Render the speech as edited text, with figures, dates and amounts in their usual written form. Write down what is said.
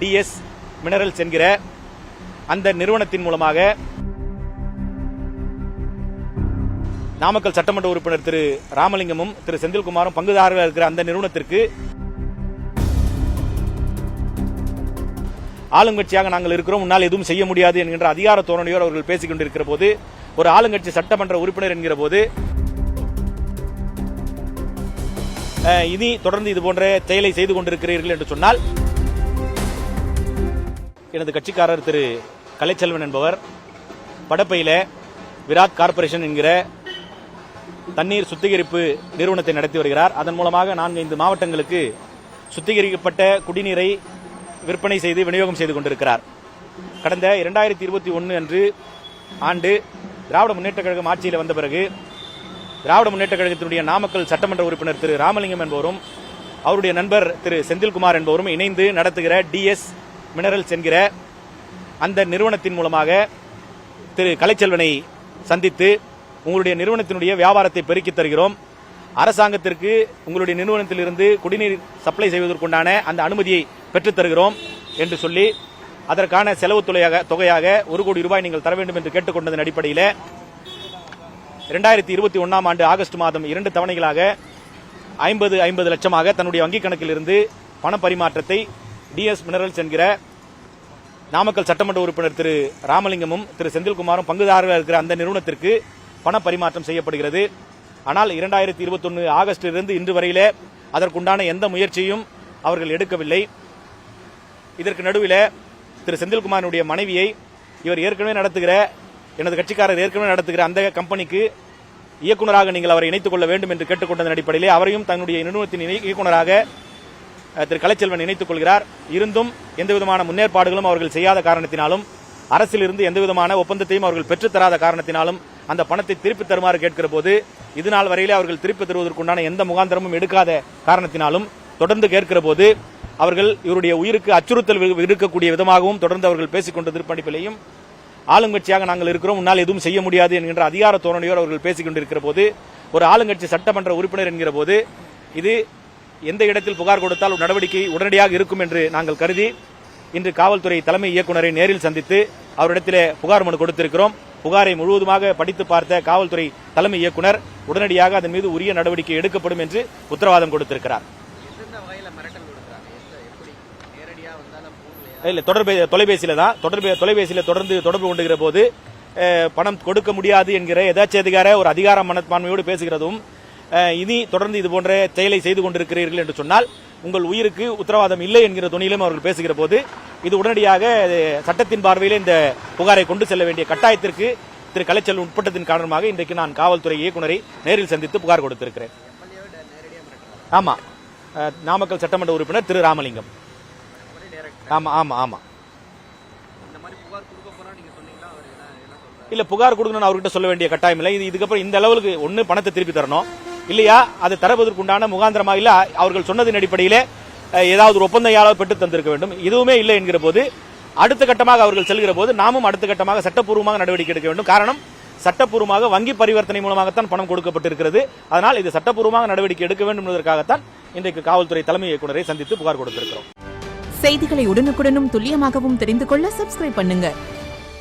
DS minerals என்கிற அந்த நிறுவனத்தின் மூலமாக நாமக்கல் சட்டமன்ற உறுப்பினர் திரு ராமலிங்கமும் திரு செந்தில்குமாரும் பங்குதாரர்கள் இருக்கிற அந்த நிறுவனத்திற்கு ஆளுங்கட்சியாக நாங்கள் இருக்கிறோம், முன்னால் எதுவும் செய்ய முடியாது என்கின்ற அதிகார தோரணையோடு அவர்கள் பேசிக் கொண்டிருக்கிற போது, ஒரு ஆளுங்கட்சி சட்டமன்ற உறுப்பினர் என்கிற போது இனி தொடர்ந்து இதுபோன்ற செயலை செய்து கொண்டிருக்கிறீர்கள் என்று சொன்னால், எனது கட்சிக்காரர் திரு கலைச்செல்வன் என்பவர் படப்பையில விராட் கார்பரேஷன் என்கிற தண்ணீர் சுத்திகரிப்பு நிறுவனத்தை நடத்தி வருகிறார். அதன் மூலமாக 4-5 மாவட்டங்களுக்கு சுத்திகரிக்கப்பட்ட குடிநீரை விற்பனை செய்து விநியோகம் செய்து கொண்டிருக்கிறார். கடந்த 2021 அன்று ஆண்டு திராவிட முன்னேற்ற கழகம் ஆட்சியில் வந்த பிறகு திராவிட முன்னேற்ற கழகத்தினுடைய நாமக்கல் சட்டமன்ற உறுப்பினர் திரு ராமலிங்கம் என்பவரும் அவருடைய நண்பர் திரு செந்தில்குமார் என்பவரும் இணைந்து நடத்துகிற டிஎஸ் மினரல்ஸ் என்கிற அந்த நிறுவனத்தின் மூலமாக திரு கலைச்செல்வனை சந்தித்து, உங்களுடைய நிறுவனத்தினுடைய வியாபாரத்தை பெருக்கித் தருகிறோம், அரசாங்கத்திற்கு உங்களுடைய நிறுவனத்திலிருந்து குடிநீர் சப்ளை செய்வதற்குண்டான அந்த அனுமதியை பெற்றுத் தருகிறோம் என்று சொல்லி, அதற்கான செலவு தொகையாக 1 கோடி ரூபாய் நீங்கள் தர வேண்டும் என்று கேட்டுக்கொண்டதன் அடிப்படையில் 2021 ஆண்டு ஆகஸ்ட் மாதம் 2 தவணைகளாக 50 லட்சமாக தன்னுடைய வங்கிக் கணக்கில் இருந்து பண பரிமாற்றத்தை டிஎஸ் மினரல்ஸ் என்கிற நாமக்கல் சட்டமன்ற உறுப்பினர் திரு ராமலிங்கமும் திரு செந்தில்குமாரும் பங்குதாரர்கள் இருக்கிற அந்த நிறுவனத்திற்கு பண பரிமாற்றம் செய்யப்படுகிறது. ஆனால் 2021 ஆகஸ்டிலிருந்து இன்று வரையிலே அதற்குண்டான எந்த முயற்சியும் அவர்கள் எடுக்கவில்லை. இதற்கு நடுவில் திரு செந்தில்குமாரினுடைய மனைவியை இவர் ஏற்கனவே நடத்துகிற, எனது கட்சிக்காரர் ஏற்கனவே நடத்துகிற அந்த கம்பெனிக்கு இயக்குநராக நீங்கள் அவரை இணைத்துக் கொள்ள வேண்டும் என்று கேட்டுக்கொண்டதன் அடிப்படையிலே அவரையும் தன்னுடைய நிறுவனத்தின் இயக்குநராக திரு கலைச்செல்வன் இணைத்துக் கொள்கிறார். இருந்தும் எந்தவிதமான முன்னேற்பாடுகளும் அவர்கள் செய்யாத காரணத்தினாலும், அரசிலிருந்து எந்தவிதமான ஒப்பந்தத்தையும் அவர்கள் பெற்றுத் தராத காரணத்தினாலும் அந்த பணத்தை திருப்பித் தருமாறு கேட்கிற போது, இதுநாள் வரையிலே அவர்கள் திருப்பித் தருவதற்குண்டான எந்த முகாந்திரமும் எடுக்காத காரணத்தினாலும் தொடர்ந்து கேட்கிற போது, அவர்கள் இவருடைய உயிருக்கு அச்சுறுத்தல் இருக்கக்கூடிய விதமாகவும் தொடர்ந்து அவர்கள் பேசிக் கொண்டிருப்பதிலையும், ஆளுங்கட்சியாக நாங்கள் இருக்கிறோம், முன்னால் எதுவும் செய்ய முடியாது என்கின்ற அதிகார தோரணையோடு அவர்கள் பேசிக் கொண்டிருக்கிற போது, ஒரு ஆளுங்கட்சி சட்டமன்ற உறுப்பினர் என்கிற போது, இது எந்த இடத்தில் புகார் கொடுத்தால் நடவடிக்கை உடனடியாக இருக்கும் என்று நாங்கள் கருதி இன்று காவல்துறை தலைமை இயக்குநரை நேரில் சந்தித்து அவரிடத்திலே புகார் மனு கொடுத்திருக்கிறோம். புகாரை முழுவதுமாக படித்து பார்த்த காவல்துறை தலைமை இயக்குநர் உடனடியாக அதன் மீது உரிய நடவடிக்கை எடுக்கப்படும் என்று உத்தரவாதம் கொடுத்திருக்கிறார். தொலைபேசியில தொடர்ந்து தொடர்பு கொண்டுகிற போது பணம் கொடுக்க முடியாது என்கிற எதாச்சதிகார ஒரு அதிகார மனப்பான்மையோடு பேசுகிறதும், இனி தொடர்ந்து இதுபோன்ற செயலை செய்து கொண்டிருக்கிறீர்கள் என்று சொன்னால் உங்கள் உயிருக்கு உத்தரவாதம் இல்லை என்கிற துணியிலும் அவர்கள் பேசுகிற போது, இது உடனடியாக சட்டத்தின் பார்வையில் இந்த புகாரை கொண்டு செல்ல வேண்டிய கட்டாயத்திற்கு திரு கலைச்செல்வன் உட்பட்டத்தின் காரணமாக இன்றைக்கு நான் காவல்துறை இயக்குநரை நேரில் சந்தித்து புகார் கொடுத்திருக்கிறேன். ஆமா, நாமக்கல் சட்டமன்ற உறுப்பினர் திரு ராமலிங்கம். ஆமா ஆமா ஆமா இல்ல, புகார் கொடுக்கணும்னு அவர்கிட்ட சொல்ல வேண்டிய கட்டாயம் இல்லை. இதுக்கப்புறம் இந்த அளவுக்கு ஒன்னு பணத்தை திருப்பி தரணும், இல்லையா அதை தரப்பதற்குண்டான முகாந்திரமா இல்ல அவர்கள் சொன்னதின் அடிப்படையிலே ஏதாவது ஒரு ஒப்பந்தம் பெற்று தந்திருக்க வேண்டும். இதுவுமே இல்லை என்கிற போது அடுத்த கட்டமாக அவர்கள் செல்கிற போது நாமும் அடுத்த கட்டமாக சட்டப்பூர்வமாக நடவடிக்கை எடுக்க வேண்டும். காரணம், சட்டப்பூர்வமாக வங்கி பரிவர்த்தனை மூலமாகத்தான் பணம் கொடுக்கப்பட்டிருக்கிறது. அதனால் இது சட்டப்பூர்வமாக நடவடிக்கை எடுக்க வேண்டும் என்பதற்காகத்தான் இன்றைக்கு காவல்துறை தலைமை இயக்குநரை சந்தித்து புகார் கொடுத்திருக்கிறோம். செய்திகளை உடனுக்குடனும் துல்லியமாகவும் தெரிந்து கொள்ள சப்ஸ்கிரைப் பண்ணுங்க.